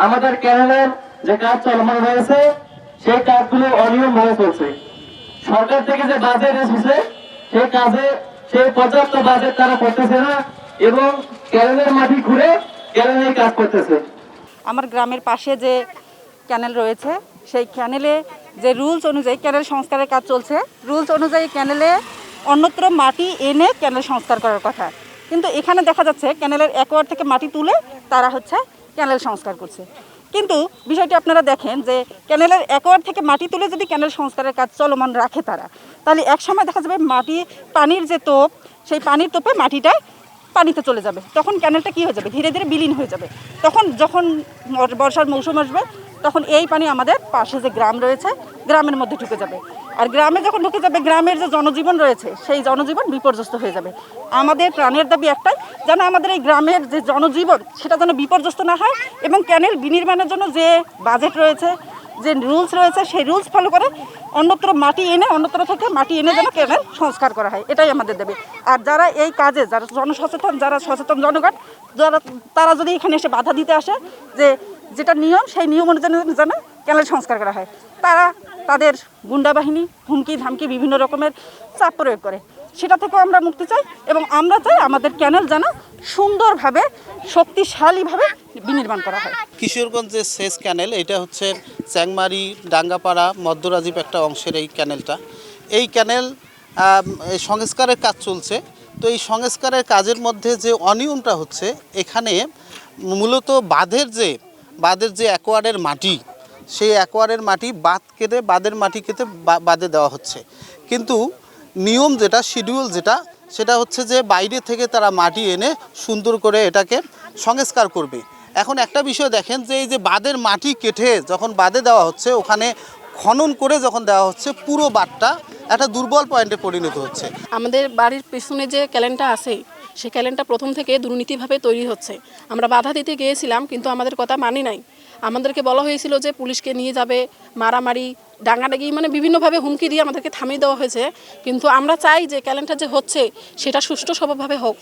আমাদের ক্যানেলের যে কাজ চলমান রয়েছে সেই কাজগুলো অনিয়ম ভাবে চলছে। সরকার থেকে যে বাজেট এসেছে সেই কাজে সেই পর্যাপ্ত বাজেট তারা করতেছে না এবং ক্যানেলের মাটি ঘুরে ক্যানেলে কাজ করতেছে। আমার গ্রামের পাশে যে ক্যানেল রয়েছে সেই ক্যানেলে যে রুলস অনুযায়ী ক্যানেল সংস্কারের কাজ চলছে, রুলস অনুযায়ী ক্যানেলে অন্যত্র মাটি এনে ক্যানেল সংস্কার করার কথা, কিন্তু এখানে দেখা যাচ্ছে ক্যানেলের একোয়ার থেকে মাটি তুলে তারা ক্যানেল সংস্কার করছে। কিন্তু বিষয়টি আপনারা দেখেন যে ক্যানেলের একোয়ার থেকে মাটি তুলে যদি ক্যানেল সংস্কারের কাজ চলমান রাখে তারা, তাহলে এক সময় দেখা যাবে পানির যে তোপ, সেই পানির তোপে মাটিটা পানিতে চলে যাবে, তখন ক্যানেলটা কী হয়ে যাবে, ধীরে ধীরে বিলীন হয়ে যাবে। তখন যখন বর্ষার মৌসুম আসবে তখন এই পানি আমাদের পাশে যে গ্রাম রয়েছে গ্রামের মধ্যে ঢুকে যাবে, আর গ্রামে যখন ঢুকে যাবে গ্রামের যে জনজীবন রয়েছে সেই জনজীবন বিপর্যস্ত হয়ে যাবে। আমাদের প্রাণের দাবি একটাই, যেন আমাদের এই গ্রামের যে জনজীবন সেটা যেন বিপর্যস্ত না হয় এবং ক্যানেল বিনির্মাণের জন্য যে বাজেট রয়েছে, যে রুলস রয়েছে সেই রুলস ফলো করে অন্যত্র থেকে মাটি এনে যেন ক্যানেল সংস্কার করা হয়, এটাই আমাদের দাবি। আর যারা এই কাজে যারা যারা সচেতন জনগণ, তারা যদি এখানে এসে বাধা দিতে আসে যে যেটা নিয়ম সেই নিয়ম অনুযায়ী যেন ক্যানেল সংস্কার করা হয়, তারা তাদের গুন্ডা বাহিনী হুমকি ধামকি বিভিন্ন রকমের চাপ প্রয়োগ করে, সেটা থেকেও আমরা মুক্তি চাই এবং আমরা চাই আমাদের ক্যানেল যেন সুন্দরভাবে শক্তিশালীভাবে বিনির্মাণ করা হয়। কিশোরগঞ্জের সেচ ক্যানেল, এটা হচ্ছে চ্যাংমারি ডাঙ্গাপাড়া মধ্যরাজীব একটা অংশের এই ক্যানেলটা। এই ক্যানেল সংস্কারের কাজ চলছে। তো এই সংস্কারের কাজের মধ্যে যে অনিয়মটা হচ্ছে, এখানে মূলত বাঁধের যে অ্যাকোয়ার্ডের মাটি, সেই অ্যাকোয়ার্ডের মাটি বাঁধের মাটি কেটে বাঁধে দেওয়া হচ্ছে, কিন্তু নিয়ম যেটা, শিডিউল যেটা, সেটা হচ্ছে যে বাইরে থেকে তারা মাটি এনে সুন্দর করে এটাকে সংস্কার করবে। এখন একটা বিষয় দেখেন যে এই যে বাঁধের মাটি কেটে যখন বাঁধে দেওয়া হচ্ছে, ওখানে খনন করে যখন দেওয়া হচ্ছে, পুরো বাঁধটা একটা দুর্বল পয়েন্টে পরিণত হচ্ছে। আমাদের বাড়ির পেছনে যে ক্যানেলটা আছে সেই ক্যানেলটা প্রথম থেকে দুর্নীতিভাবে তৈরি হচ্ছে। আমরা বাধা দিতে গিয়েছিলাম কিন্তু আমাদের কথা মানি নাই। আমাদেরকে বলা হয়েছিল যে পুলিশকে নিয়ে যাবে, মারামারি ডাঙাডাঙি মানে বিভিন্নভাবে হুমকি দিয়ে আমাদেরকে থামিয়ে দেওয়া হয়েছে। কিন্তু আমরা চাই যে ক্যানেলটা যে হচ্ছে সেটা সুষ্ঠু সভ্যভাবে হোক।